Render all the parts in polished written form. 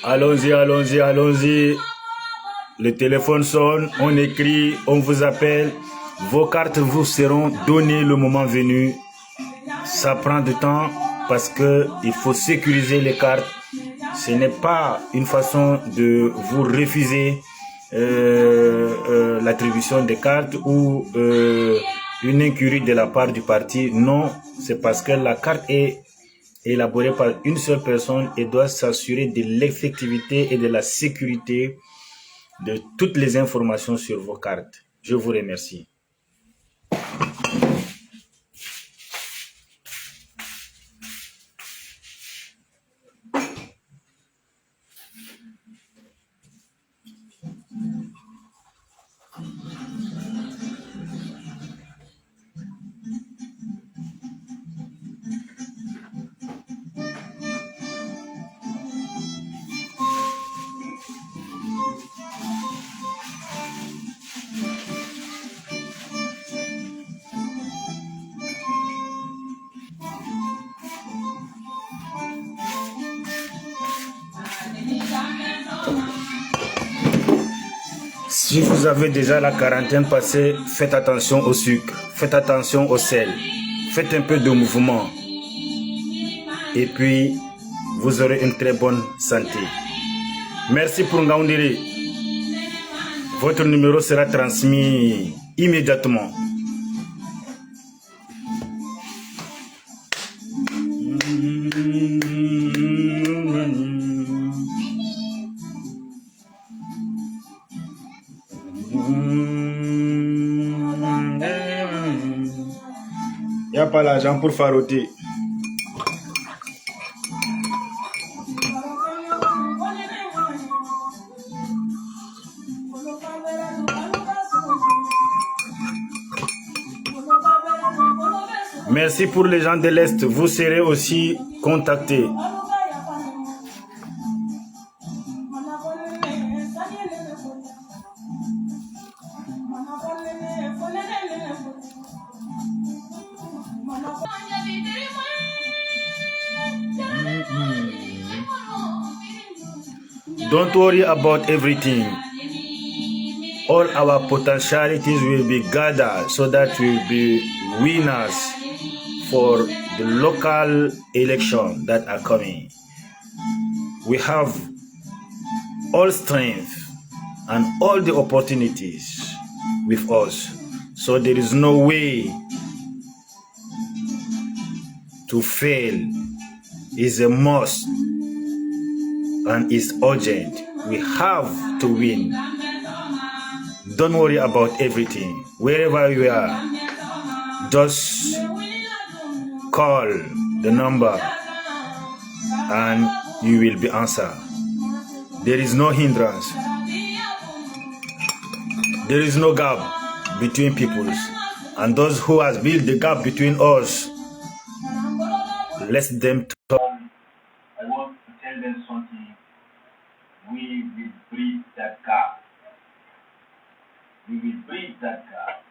Allons-y, allons-y, allons-y. Le téléphone sonne, on écrit, on vous appelle. Vos cartes vous seront données le moment venu. Ça prend du temps parce qu'il faut sécuriser les cartes. Ce n'est pas une façon de vous refuser l'attribution des cartes ou une incurie de la part du parti. Non, c'est parce que la carte est élaborée par une seule personne et doit s'assurer de l'effectivité et de la sécurité de toutes les informations sur vos cartes. Je vous remercie. Si vous avez déjà la quarantaine passée, faites attention au sucre, faites attention au sel, faites un peu de mouvement et puis vous aurez une très bonne santé. Merci pour Ngaoundiri. Votre numéro sera transmis immédiatement. Il n'y a pas l'argent pour faroter. Merci pour les gens de l'Est. Vous serez aussi contactés. Don't worry about everything. All our potentialities will be gathered so that we will be winners for the local election that are coming. We have all strength and all the opportunities with us. So there is no way to fail. It's a must and it's urgent. We have to win. Don't worry about everything. Wherever you are, just call the number and you will be answered. There is no hindrance. There is no gap between peoples. And those who has built the gap between us, let them talk. I want to tell them something. We will bridge that gap. We will bridge that gap.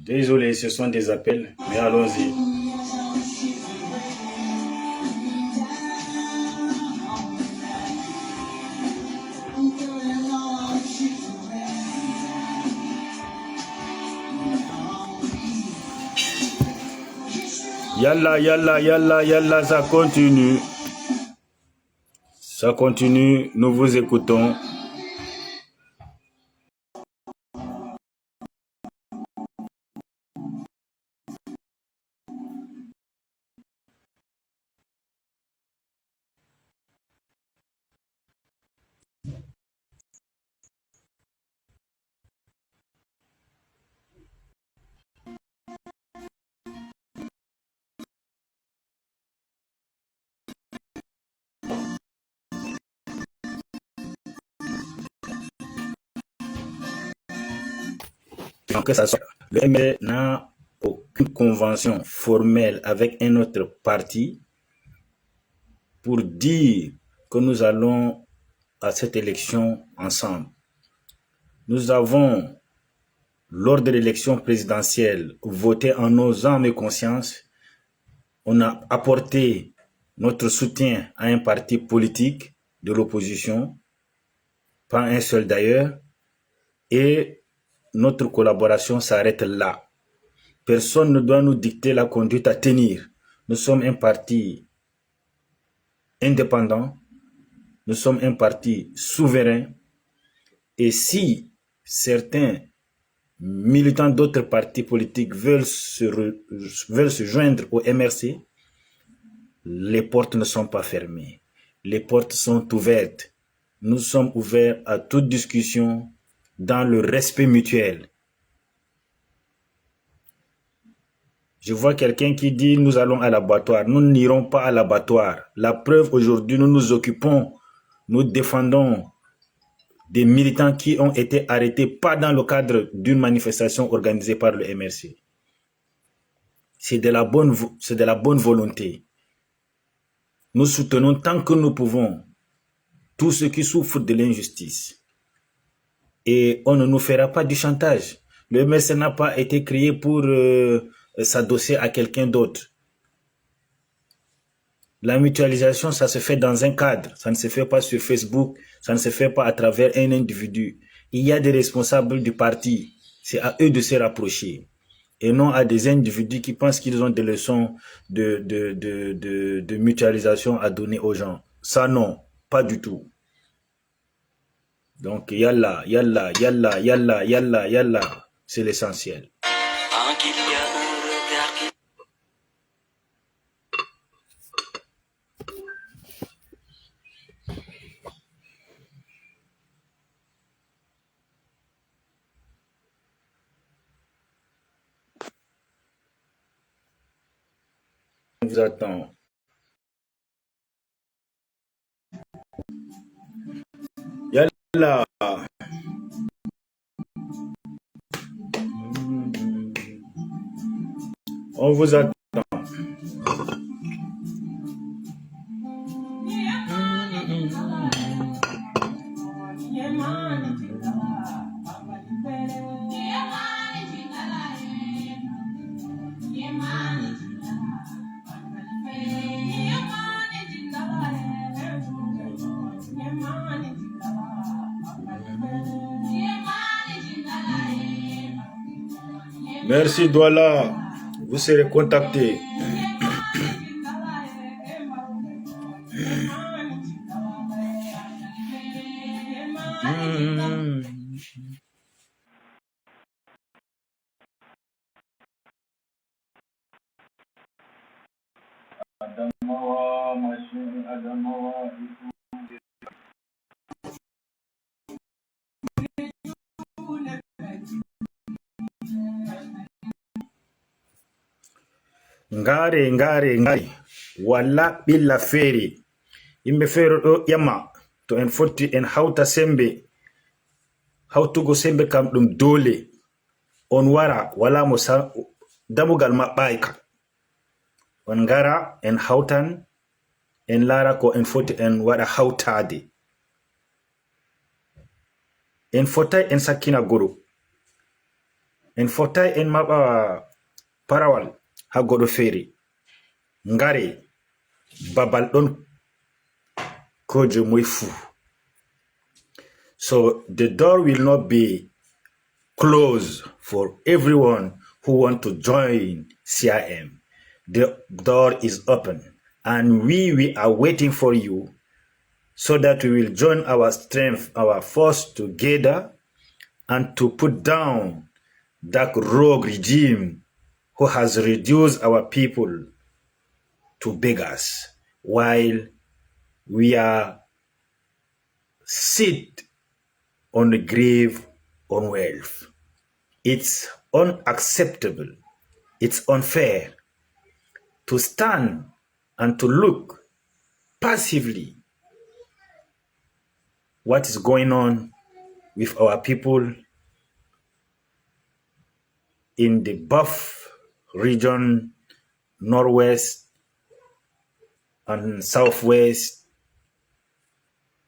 Désolé, ce sont des appels, mais allons-y. Yalla, yalla, yalla, yalla, ça continue. Ça continue, nous vous écoutons. Que ça soit. Le MLC n'a aucune convention formelle avec un autre parti pour dire que nous allons à cette élection ensemble. Nous avons, lors de l'élection présidentielle, voté en nos âmes et conscience. On a apporté notre soutien à un parti politique de l'opposition, pas un seul d'ailleurs, et notre collaboration s'arrête là. Personne ne doit nous dicter la conduite à tenir. Nous sommes un parti indépendant, nous sommes un parti souverain, et si certains militants d'autres partis politiques veulent se joindre au MRC, les portes ne sont pas fermées, les portes sont ouvertes. Nous sommes ouverts à toute discussion dans le respect mutuel. Je vois quelqu'un qui dit nous allons à l'abattoir. Nous n'irons pas à l'abattoir. La preuve, aujourd'hui, nous nous occupons, nous défendons des militants qui ont été arrêtés, pas dans le cadre d'une manifestation organisée par le MRC. C'est de la bonne volonté. Nous soutenons tant que nous pouvons tous ceux qui souffrent de l'injustice. Et on ne nous fera pas du chantage. Le MRC n'a pas été créé pour s'adosser à quelqu'un d'autre. La mutualisation, ça se fait dans un cadre. Ça ne se fait pas sur Facebook. Ça ne se fait pas à travers un individu. Il y a des responsables du parti. C'est à eux de se rapprocher. Et non à des individus qui pensent qu'ils ont des leçons de mutualisation à donner aux gens. Ça, non. Pas du tout. Donc, yalla, yalla, yalla, yalla, yalla, yalla. C'est l'essentiel. On vous attend. Yalla. On vous attend. Merci Douala, vous serez contacté. Adamawa, machin, Adamawa, ngare walla billa feri yimbe fere do yama to en fotti en hauta sembe hautugo sembe kam dum dole on wara wala mo damugal mabbaika on gara en hautan en lara ko en fotti en wada hautade en fotai en sakina goro en fotai en maba parawal ha godo feri ngare babal don kojo moy fu. So the door will not be closed for everyone who want to join CIM. The door is open and we are waiting for you so that we will join our strength, our force together, and to put down that rogue regime who has reduced our people to beggars while we are sit on the grave on wealth. It's unacceptable. It's unfair to stand and to look passively what is going on with our people in the Buff region, Northwest and Southwest,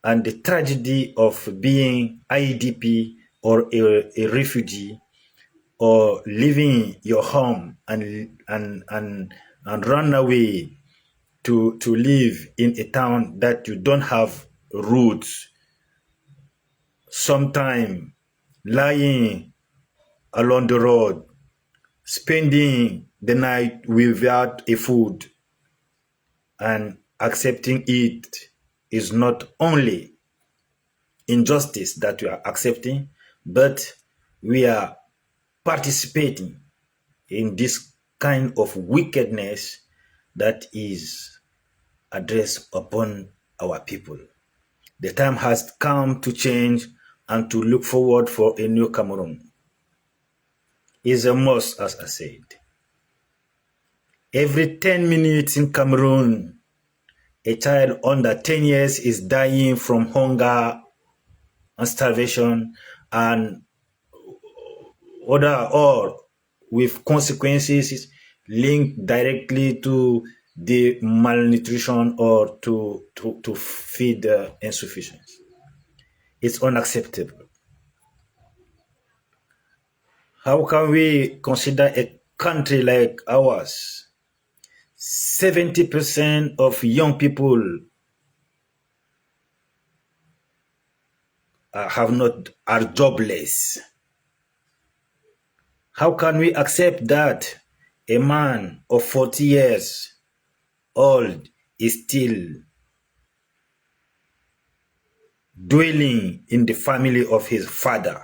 and the tragedy of being IDP or a refugee, or leaving your home and run away to live in a town that you don't have roots, sometime lying along the road, spending the night without a food, and accepting it is not only injustice that we are accepting, but we are participating in this kind of wickedness that is addressed upon our people. The time has come to change and to look forward for a new Cameroon. It's a must, as I said. Every 10 minutes in Cameroon, a child under 10 years is dying from hunger and starvation and other, or with consequences linked directly to the malnutrition or to feed insufficiency. It's unacceptable. How can we consider a country like ours? 70% of young people are jobless. How can we accept that a man of 40 years old is still dwelling in the family of his father,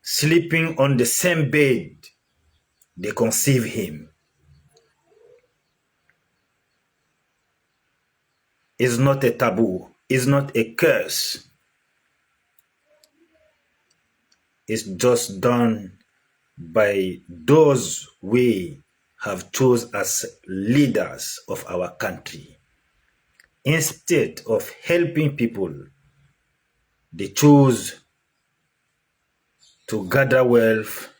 sleeping on the same bed they conceive him? It's not a taboo. It's not a curse. It's just done by those we have chosen as leaders of our country. Instead of helping people, they choose to gather wealth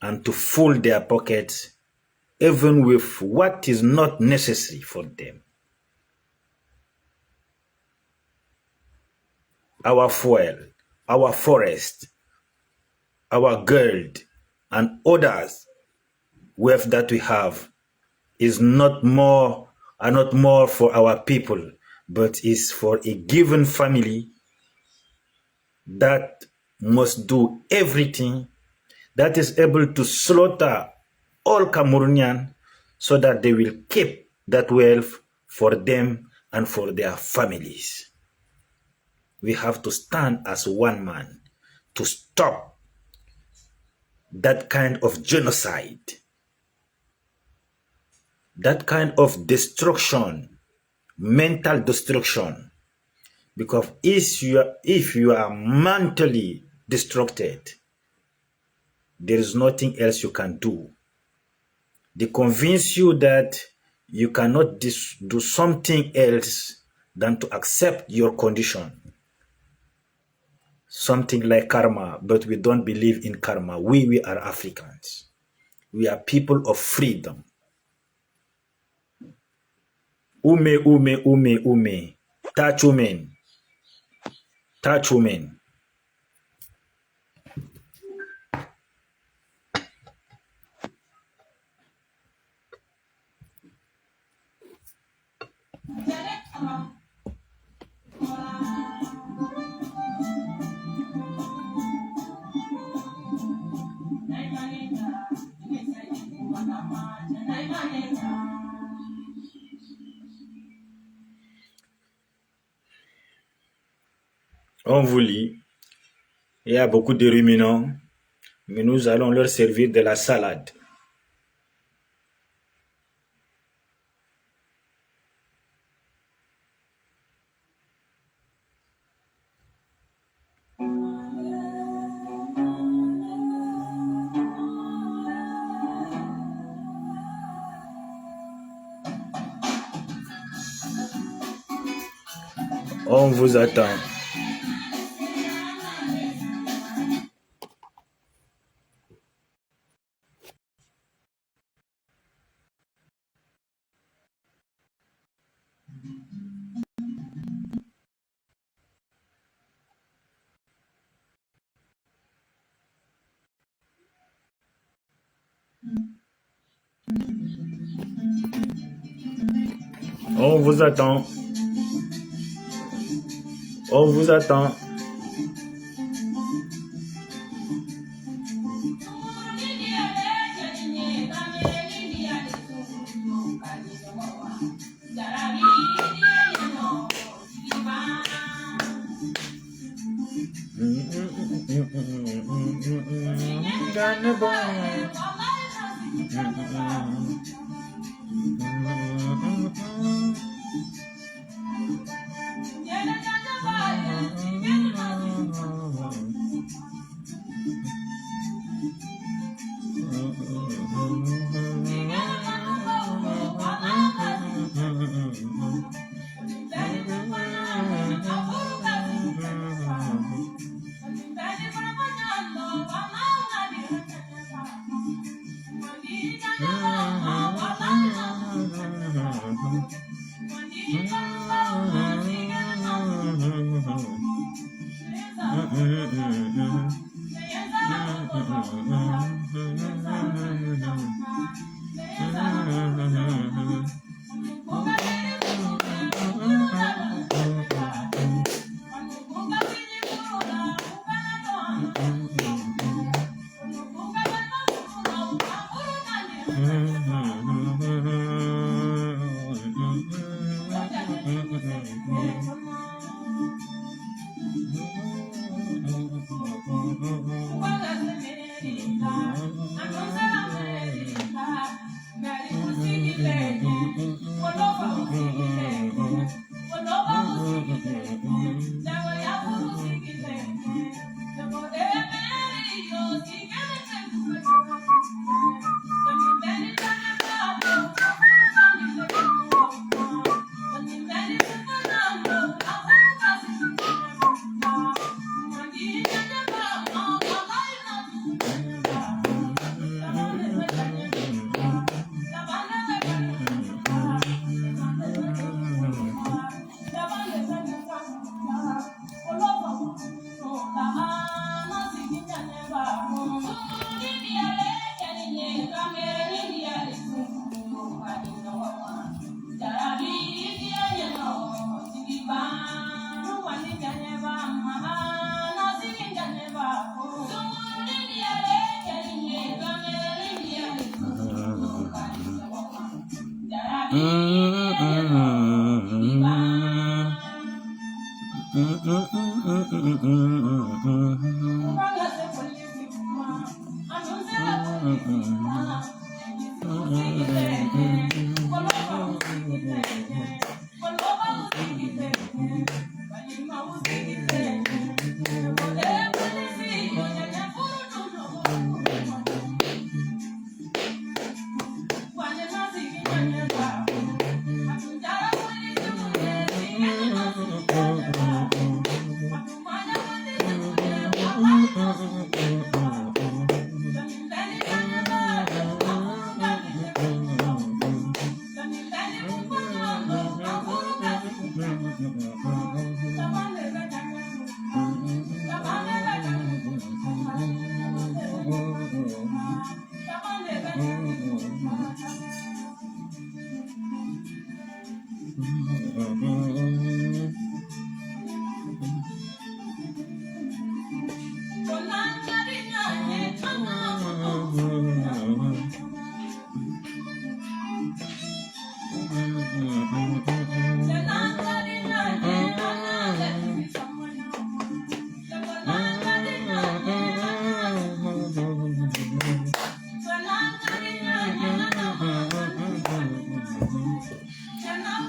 and to fill their pockets, even with what is not necessary for them. Our fuel, our forest, our gold, and others wealth that we have are not more for our people, but is for a given family that must do everything, that is able to slaughter all Cameroonians so that they will keep that wealth for them and for their families. We have to stand as one man to stop that kind of genocide, that kind of destruction, mental destruction. Because if you are mentally destructed, there is nothing else you can do. They convince you that you cannot do something else than to accept your condition. Something like karma, but we don't believe in karma. We are Africans. We are people of freedom. Ume. Touch women. Touch women. On vous lit. Il y a beaucoup de ruminants, mais nous allons leur servir de la salade. On vous attend. On vous attend. On vous attend.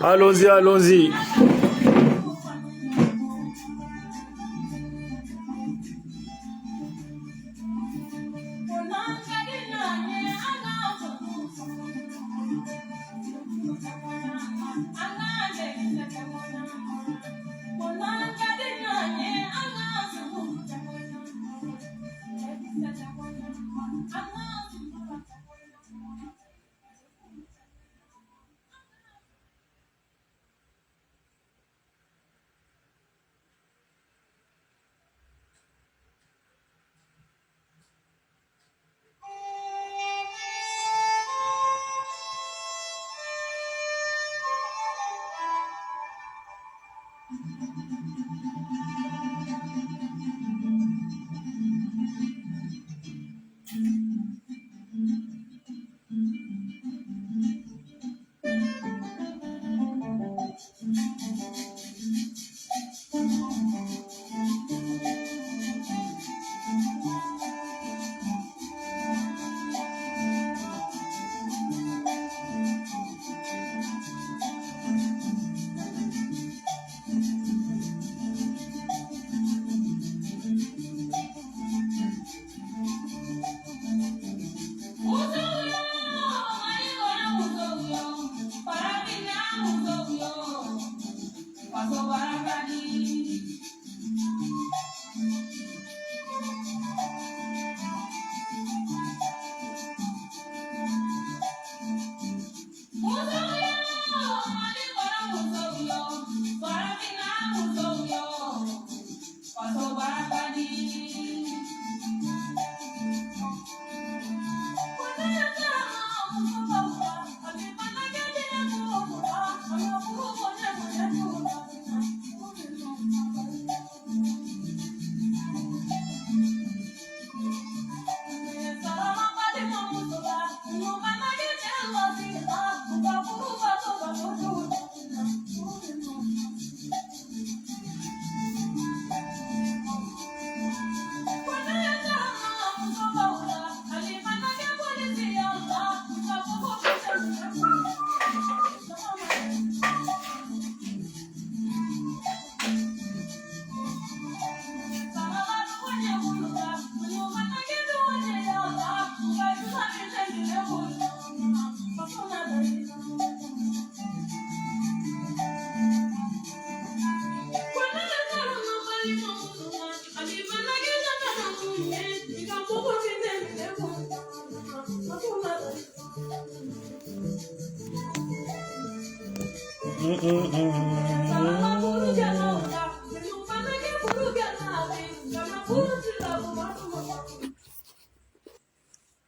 Allons-y, allons-y.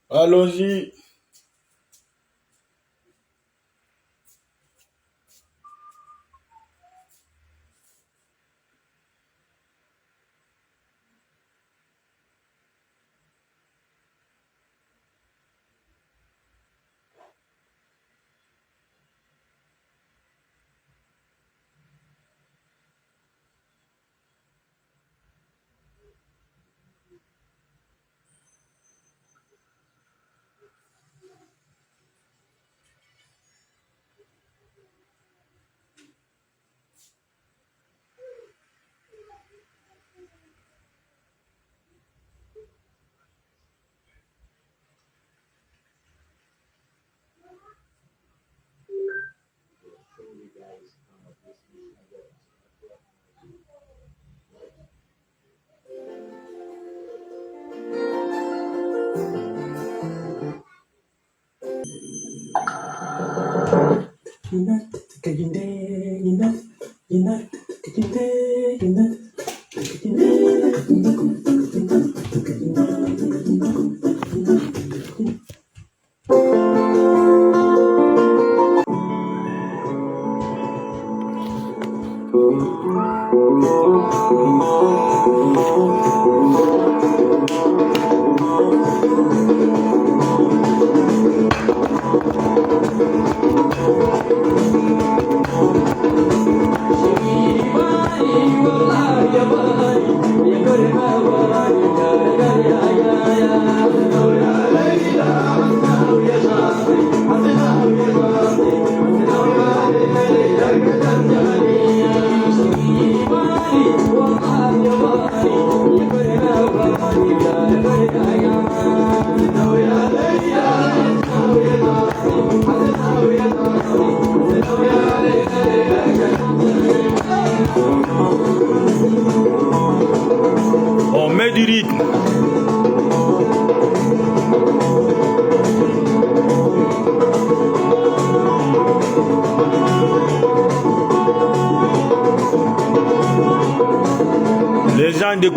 Allons-y.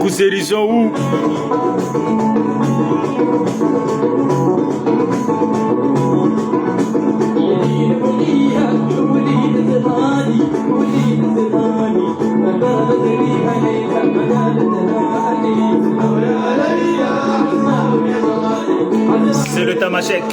poussières, ils sont où? C'est le tamashek.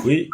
Oui.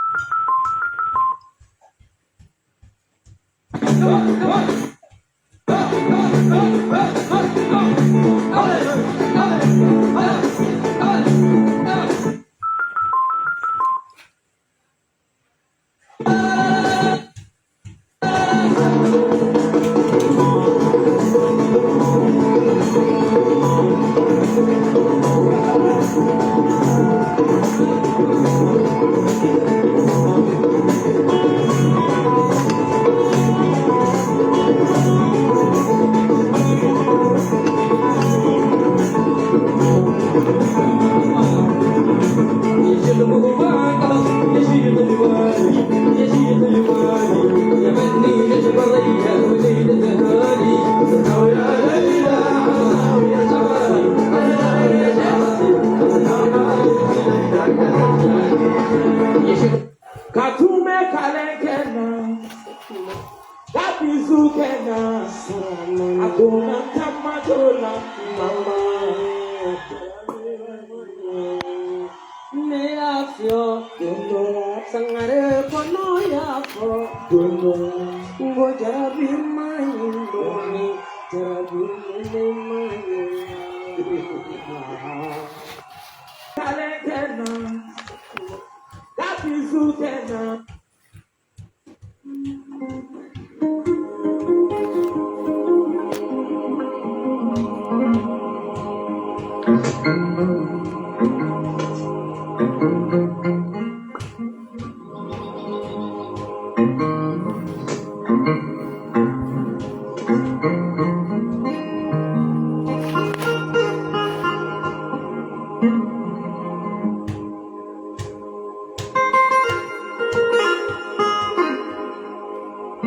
Dans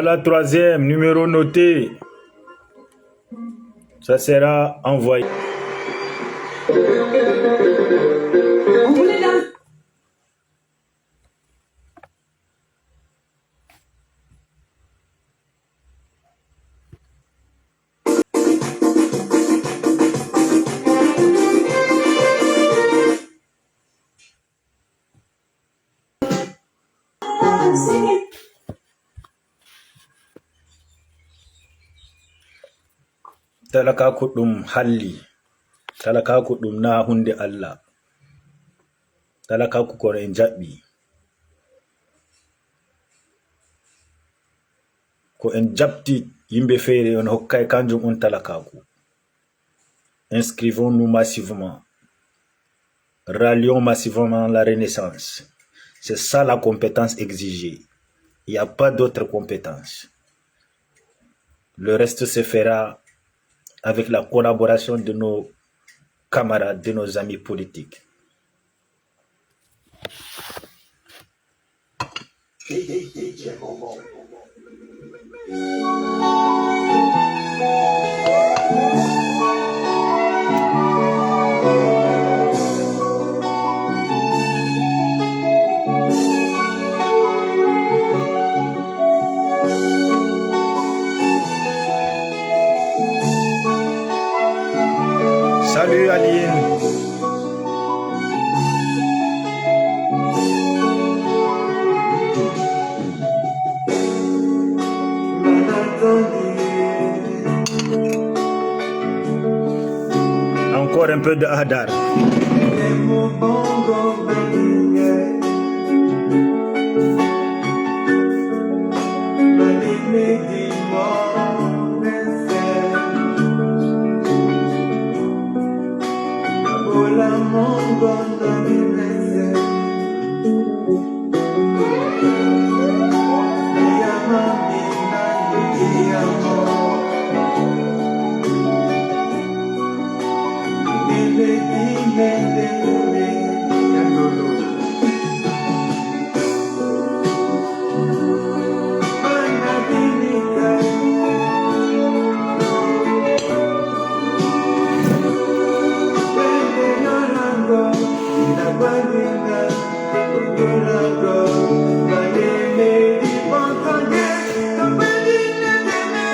la troisième, numéro noté, ça sera envoyé. Talaka ko ɗum halli, talaka ko ɗum na hunde Allah, talaka ko kono en jaɓɓi, ko en jaɓti yimɓe feere on hokkay kanjum on talakaku. Inscrivons-nous massivement, rallions massivement la Renaissance. C'est ça la compétence exigée. Il n'y a pas d'autre compétence. Le reste se fera avec la collaboration de nos camarades, de nos amis politiques. Salut Aline. Encore un peu de hadar.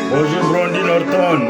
Bonjour Brandy Norton.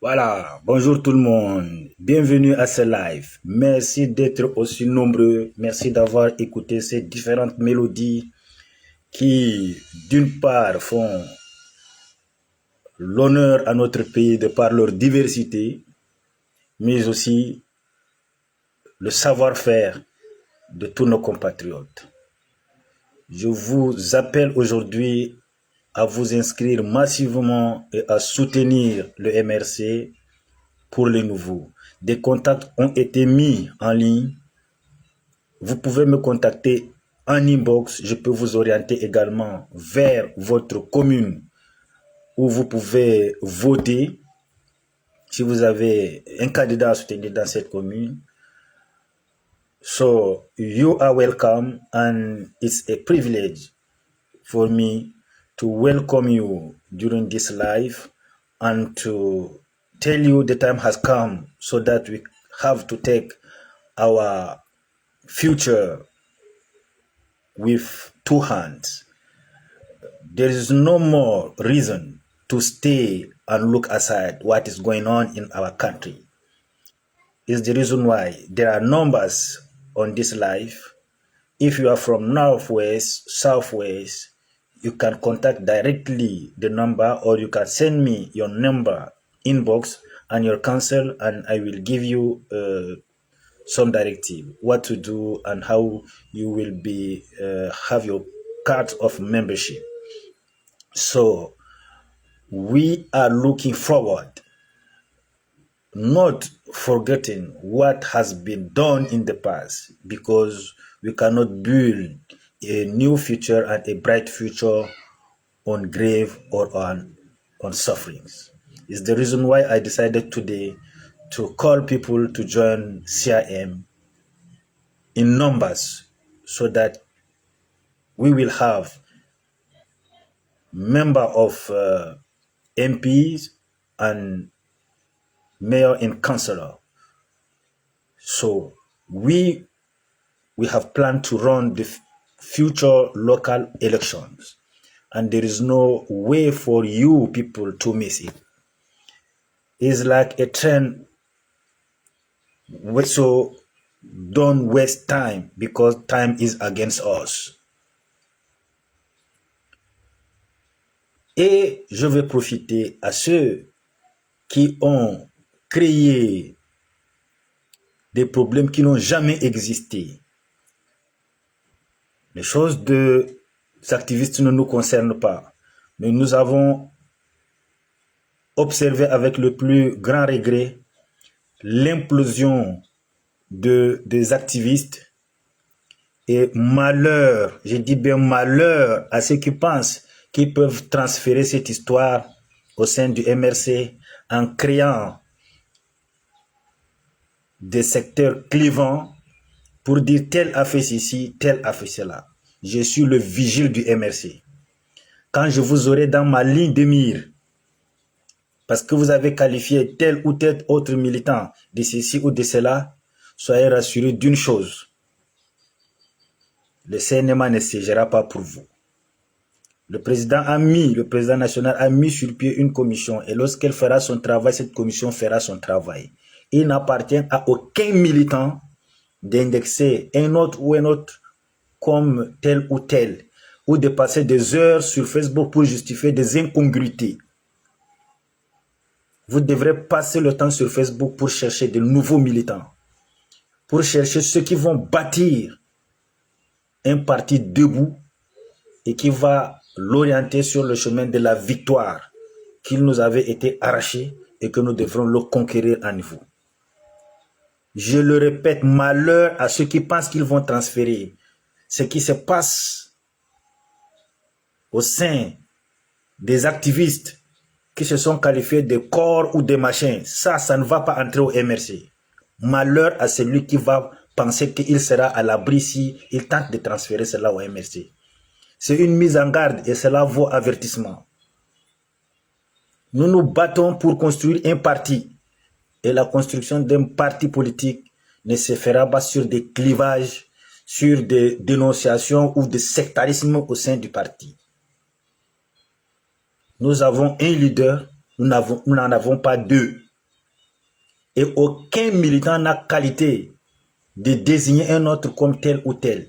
Voilà, bonjour tout le monde, bienvenue à ce live. Merci d'être aussi nombreux, merci d'avoir écouté ces différentes mélodies qui, d'une part, font l'honneur à notre pays de par leur diversité, mais aussi le savoir-faire de tous nos compatriotes. Je vous appelle aujourd'hui à vous inscrire massivement et à soutenir le MRC pour les nouveaux. Des contacts ont été mis en ligne. Vous pouvez me contacter en inbox. Je peux vous orienter également vers votre commune où vous pouvez voter si vous avez un candidat à soutenir dans cette commune. So you are welcome, and it's a privilege for me to welcome you during this live and to tell you the time has come so that we have to take our future with two hands. There is no more reason to stay and look aside what is going on in our country. It's the reason why there are numbers on this live. If you are from Northwest, Southwest, you can contact directly the number, or you can send me your number inbox and your counsel, and I will give you some directive what to do and how you will be have your card of membership. So we are looking forward, not forgetting what has been done in the past, because we cannot build a new future and a bright future on grave or on sufferings. It's the reason why I decided today to call people to join CIM in numbers so that we will have member of MPs and mayor and councillor. So we have planned to run the future local elections, and there is no way for you people to miss it. It's like a trend, so don't waste time, because time is against us. Et je vais profiter à ceux qui ont créé des problèmes qui n'ont jamais existé. Les choses des activistes ne nous concernent pas, mais nous avons observé avec le plus grand regret l'implosion des activistes, et malheur, je dis bien malheur à ceux qui pensent qu'ils peuvent transférer cette histoire au sein du MRC en créant des secteurs clivants pour dire tel a fait ceci, tel a fait cela. Je suis le vigile du MRC. Quand je vous aurai dans ma ligne de mire, parce que vous avez qualifié tel ou tel autre militant de ceci ou de cela, soyez rassurés d'une chose: le CNMA ne siégera pas pour vous. Le président national a mis sur pied une commission, et lorsqu'elle fera son travail, cette commission fera son travail. Il n'appartient à aucun militant d'indexer un autre ou un autre comme tel ou tel, ou de passer des heures sur Facebook pour justifier des incongruités. Vous devrez passer le temps sur Facebook pour chercher de nouveaux militants, pour chercher ceux qui vont bâtir un parti debout et qui va l'orienter sur le chemin de la victoire qu'il nous avait été arraché et que nous devrons le conquérir à nouveau. Je le répète, malheur à ceux qui pensent qu'ils vont transférer ce qui se passe au sein des activistes qui se sont qualifiés de corps ou de machins. Ça ne va pas entrer au MRC. Malheur à celui qui va penser qu'il sera à l'abri si il tente de transférer cela au MRC. C'est une mise en garde et cela vaut avertissement. Nous nous battons pour construire un parti, et la construction d'un parti politique ne se fera pas sur des clivages, sur des dénonciations ou des sectarismes au sein du parti. Nous avons un leader, nous n'en avons pas deux. Et aucun militant n'a qualité de désigner un autre comme tel ou tel.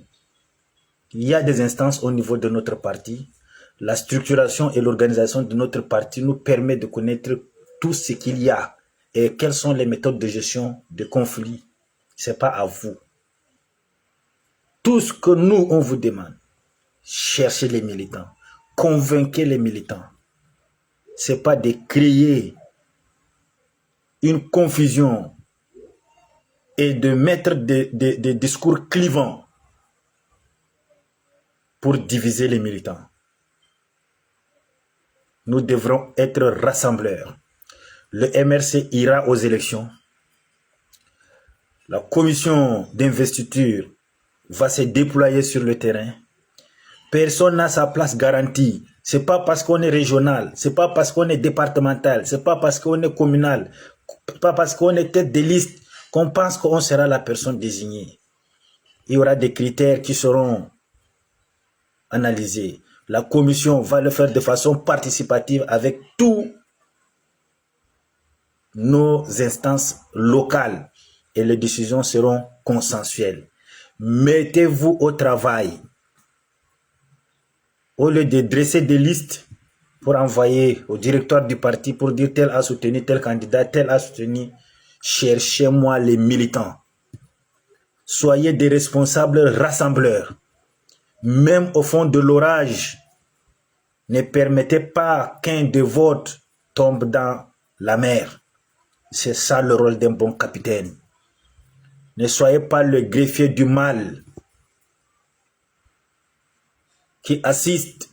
Il y a des instances au niveau de notre parti. La structuration et l'organisation de notre parti nous permet de connaître tout ce qu'il y a et quelles sont les méthodes de gestion de conflits. Ce n'est pas à vous. Tout ce que nous, on vous demande, cherchez les militants, convainquez les militants. Ce n'est pas de créer une confusion et de mettre des discours clivants pour diviser les militants. Nous devrons être rassembleurs. Le MRC ira aux élections. La commission d'investiture va se déployer sur le terrain. Personne n'a sa place garantie. Ce n'est pas parce qu'on est régional, ce n'est pas parce qu'on est départemental, ce n'est pas parce qu'on est communal, ce n'est pas parce qu'on est tête de liste qu'on pense qu'on sera la personne désignée. Il y aura des critères qui seront analysés. La commission va le faire de façon participative avec tous nos instances locales et les décisions seront consensuelles. Mettez-vous au travail. Au lieu de dresser des listes pour envoyer au directeur du parti pour dire tel a soutenu tel candidat, tel a soutenu, cherchez-moi les militants. Soyez des responsables rassembleurs. Même au fond de l'orage, ne permettez pas qu'un de vôtres tombe dans la mer. C'est ça le rôle d'un bon capitaine. Ne soyez pas le greffier du mal qui assiste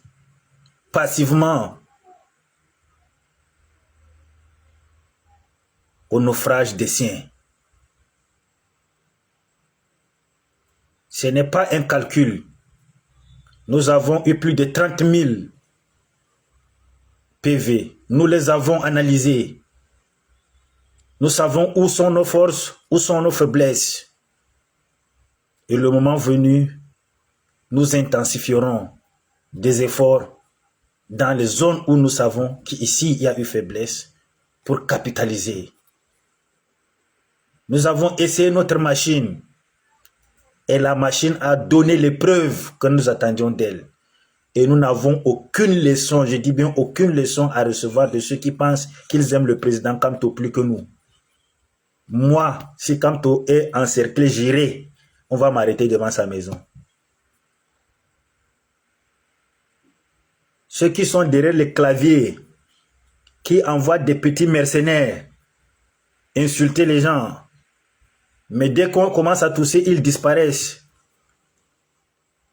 passivement au naufrage des siens. Ce n'est pas un calcul. Nous avons eu plus de 30 000 PV. Nous les avons analysés. Nous savons où sont nos forces, où sont nos faiblesses. Et le moment venu, nous intensifierons des efforts dans les zones où nous savons qu'ici il y a eu faiblesse pour capitaliser. Nous avons essayé notre machine et la machine a donné les preuves que nous attendions d'elle. Et nous n'avons aucune leçon, je dis bien aucune leçon à recevoir de ceux qui pensent qu'ils aiment le président Kamto plus que nous. Moi, si Kamto est encerclé, j'irai. On va m'arrêter devant sa maison. Ceux qui sont derrière les claviers, qui envoient des petits mercenaires insulter les gens, mais dès qu'on commence à tousser, ils disparaissent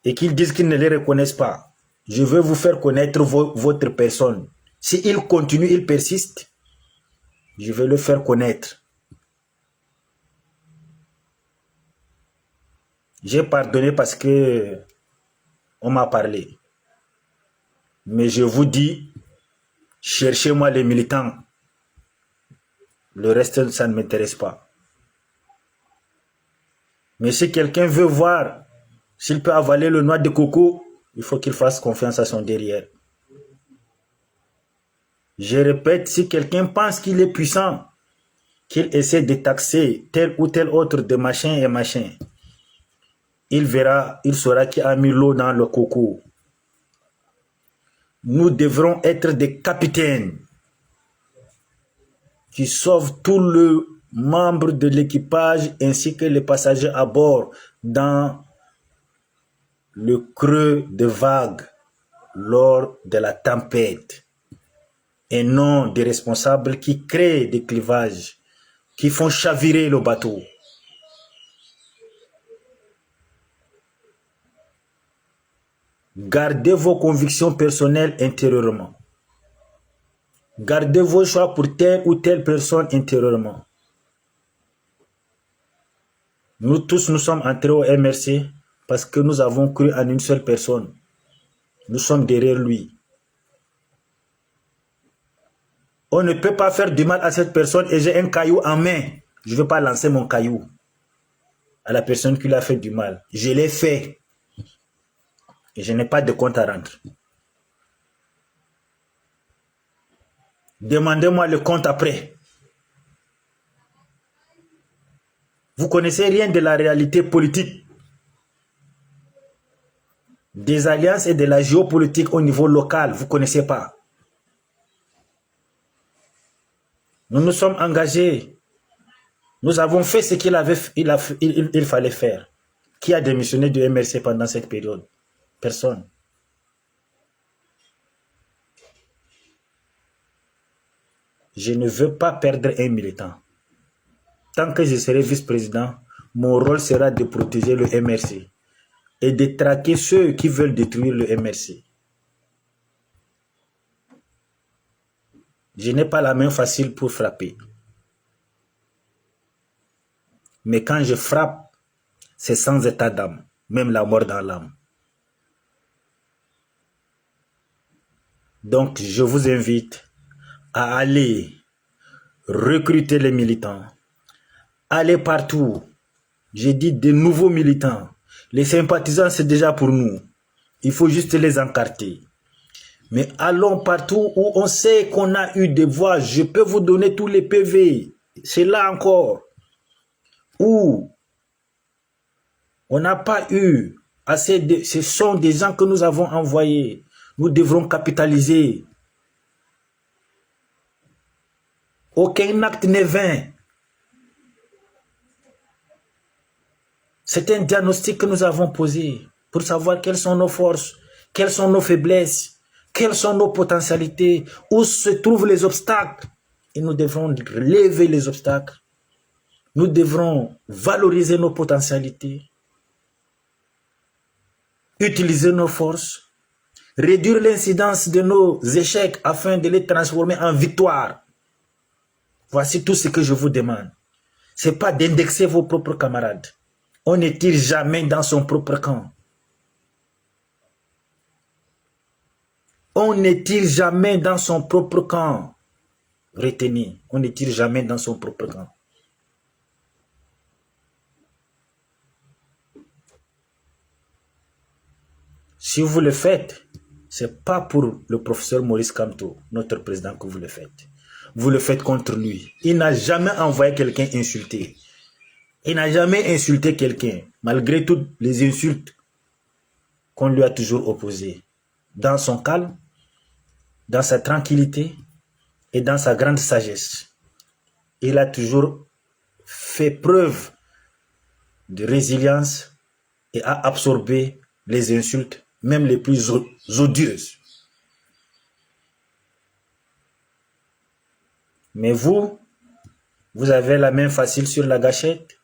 et qu'ils disent qu'ils ne les reconnaissent pas. Je veux vous faire connaître votre personne. S'ils continuent, ils persistent, je vais le faire connaître. J'ai pardonné parce que on m'a parlé. Mais je vous dis, cherchez-moi les militants. Le reste, ça ne m'intéresse pas. Mais si quelqu'un veut voir s'il peut avaler le noix de coco, il faut qu'il fasse confiance à son derrière. Je répète, si quelqu'un pense qu'il est puissant, qu'il essaie de taxer tel ou tel autre de machin et machin, il verra, il saura qui a mis l'eau dans le coco. Nous devrons être des capitaines qui sauvent tous les membres de l'équipage ainsi que les passagers à bord dans le creux de vagues lors de la tempête. Et non des responsables qui créent des clivages, qui font chavirer le bateau. Gardez vos convictions personnelles intérieurement. Gardez vos choix pour telle ou telle personne intérieurement. Nous tous, nous sommes entrés au MRC parce que nous avons cru en une seule personne. Nous sommes derrière lui. On ne peut pas faire du mal à cette personne et j'ai un caillou en main. Je ne vais pas lancer mon caillou. à la personne qui lui a fait du mal. Je l'ai fait. Et je n'ai pas de compte à rendre. Demandez-moi le compte après. Vous connaissez rien de la réalité politique, des alliances et de la géopolitique au niveau local. Vous ne connaissez pas. Nous nous sommes engagés. Nous avons fait ce qu'il fallait faire. Qui a démissionné du MRC pendant cette période? Personne. Je ne veux pas perdre un militant. Tant que je serai vice-président, mon rôle sera de protéger le MRC et de traquer ceux qui veulent détruire le MRC. Je n'ai pas la main facile pour frapper. Mais quand je frappe, c'est sans état d'âme, même la mort dans l'âme. Donc, je vous invite à aller recruter les militants. Aller partout. J'ai dit de nouveaux militants. Les sympathisants, c'est déjà pour nous. Il faut juste les encarter. Mais allons partout où on sait qu'on a eu des voix. Je peux vous donner tous les PV. C'est là encore. Où on n'a pas eu assez de... Ce sont des gens que nous avons envoyés. Nous devrons capitaliser. Aucun acte n'est vain. C'est un diagnostic que nous avons posé pour savoir quelles sont nos forces, quelles sont nos faiblesses, quelles sont nos potentialités, où se trouvent les obstacles. Et nous devrons lever les obstacles. Nous devrons valoriser nos potentialités, utiliser nos forces, réduire l'incidence de nos échecs afin de les transformer en victoire. Voici tout ce que je vous demande. Ce n'est pas d'indexer vos propres camarades. On ne tire jamais dans son propre camp. On ne tire jamais dans son propre camp. Retenez, on ne tire jamais dans son propre camp. Si vous le faites, ce n'est pas pour le professeur Maurice Kamto, notre président, que vous le faites. Vous le faites contre lui. Il n'a jamais envoyé quelqu'un insulter. Il n'a jamais insulté quelqu'un, malgré toutes les insultes qu'on lui a toujours opposées. Dans son calme, dans sa tranquillité et dans sa grande sagesse. Il a toujours fait preuve de résilience et a absorbé les insultes, même les plus odieuses. Mais vous avez la main facile sur la gâchette.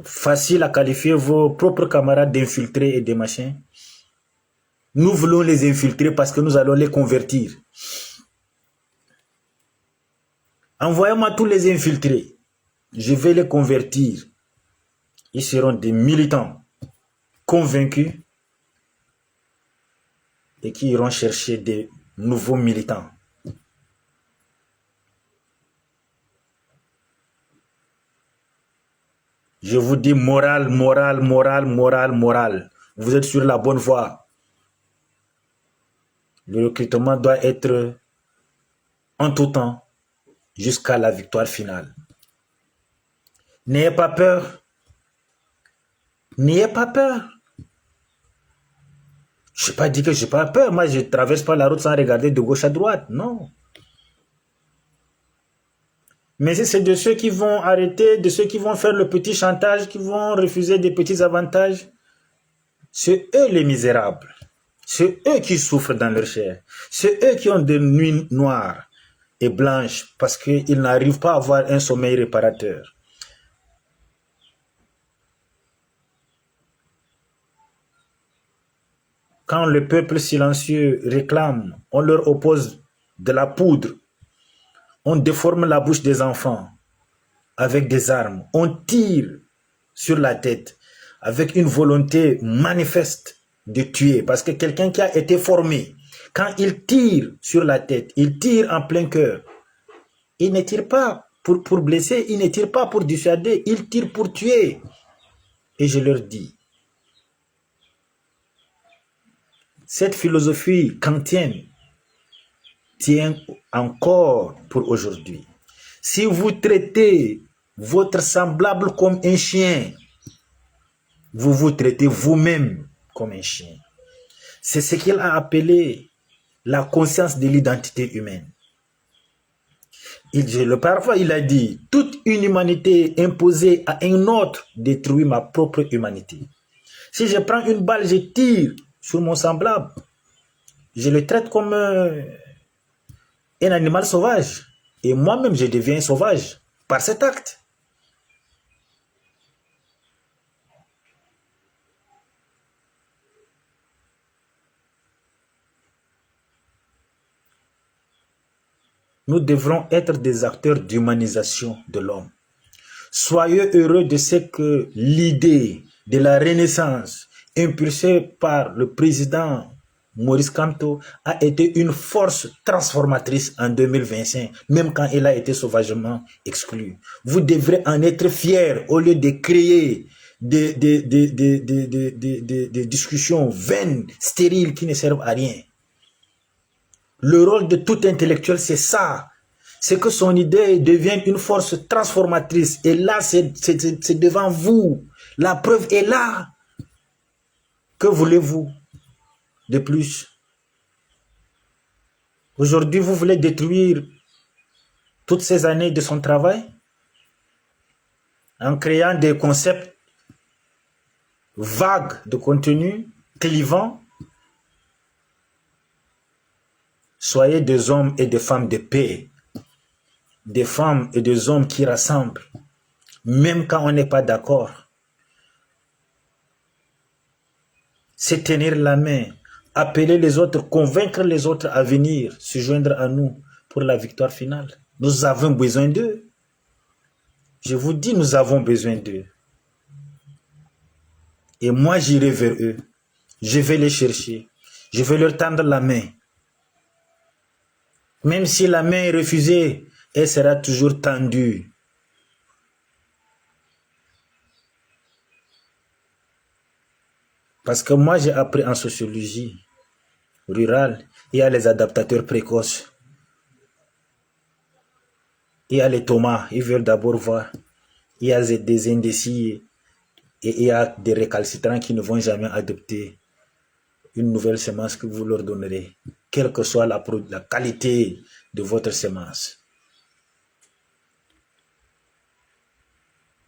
Facile à qualifier vos propres camarades d'infiltrés et de machins. Nous voulons les infiltrer parce que nous allons les convertir. Envoyez-moi tous les infiltrés. Je vais les convertir. Ils seront des militants convaincus et qui iront chercher des nouveaux militants. Je vous dis morale, morale, morale, morale, morale. Vous êtes sur la bonne voie. Le recrutement doit être en tout temps jusqu'à la victoire finale. N'ayez pas peur. N'ayez pas peur. Je n'ai pas dit que je n'ai pas peur. Moi, je ne traverse pas la route sans regarder de gauche à droite. Non. Mais c'est de ceux qui vont arrêter, de ceux qui vont faire le petit chantage, qui vont refuser des petits avantages. C'est eux les misérables. C'est eux qui souffrent dans leur chair. C'est eux qui ont des nuits noires et blanches parce qu'ils n'arrivent pas à avoir un sommeil réparateur. Quand le peuple silencieux réclame, on leur oppose de la poudre. On déforme la bouche des enfants avec des armes. On tire sur la tête avec une volonté manifeste de tuer. Parce que quelqu'un qui a été formé, quand il tire sur la tête, il tire en plein cœur. Il ne tire pas pour blesser, ils ne tirent pas pour dissuader, ils tirent pour tuer. Et je leur dis, cette philosophie kantienne tient encore pour aujourd'hui. Si vous traitez votre semblable comme un chien, vous vous traitez vous-même comme un chien. C'est ce qu'il a appelé la conscience de l'identité humaine. Parfois, il a dit, toute une humanité imposée à un autre détruit ma propre humanité. Si je prends une balle, je tire sur mon semblable, je le traite comme un animal sauvage. Et moi-même, je deviens sauvage par cet acte. Nous devrons être des acteurs d'humanisation de l'homme. Soyez heureux de ce que l'idée de la Renaissance, impulsée par le président Maurice Kamto, a été une force transformatrice en 2025, même quand elle a été sauvagement exclue. Vous devrez en être fiers au lieu de créer des discussions vaines, stériles, qui ne servent à rien. Le rôle de tout intellectuel, c'est ça. C'est que son idée devienne une force transformatrice. Et là, c'est devant vous. La preuve est là. Que voulez-vous de plus? Aujourd'hui, vous voulez détruire toutes ces années de son travail en créant des concepts vagues de contenu, clivants. Soyez des hommes et des femmes de paix. Des femmes et des hommes qui rassemblent, même quand on n'est pas d'accord. C'est tenir la main, appeler les autres, convaincre les autres à venir se joindre à nous pour la victoire finale. Nous avons besoin d'eux. Je vous dis, nous avons besoin d'eux. Et moi, j'irai vers eux. Je vais les chercher. Je vais leur tendre la main. Même si la main est refusée, elle sera toujours tendue. Parce que moi, j'ai appris en sociologie rurale, il y a les adaptateurs précoces. Il y a les tomates, ils veulent d'abord voir. Il y a des indécis et il y a des récalcitrants qui ne vont jamais adopter une nouvelle semence que vous leur donnerez, quelle que soit la qualité de votre semence.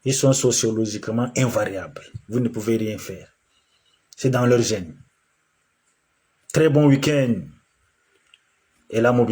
Ils sont sociologiquement invariables. Vous ne pouvez rien faire. C'est dans leur gène. Très bon week-end. Et la mobilisation.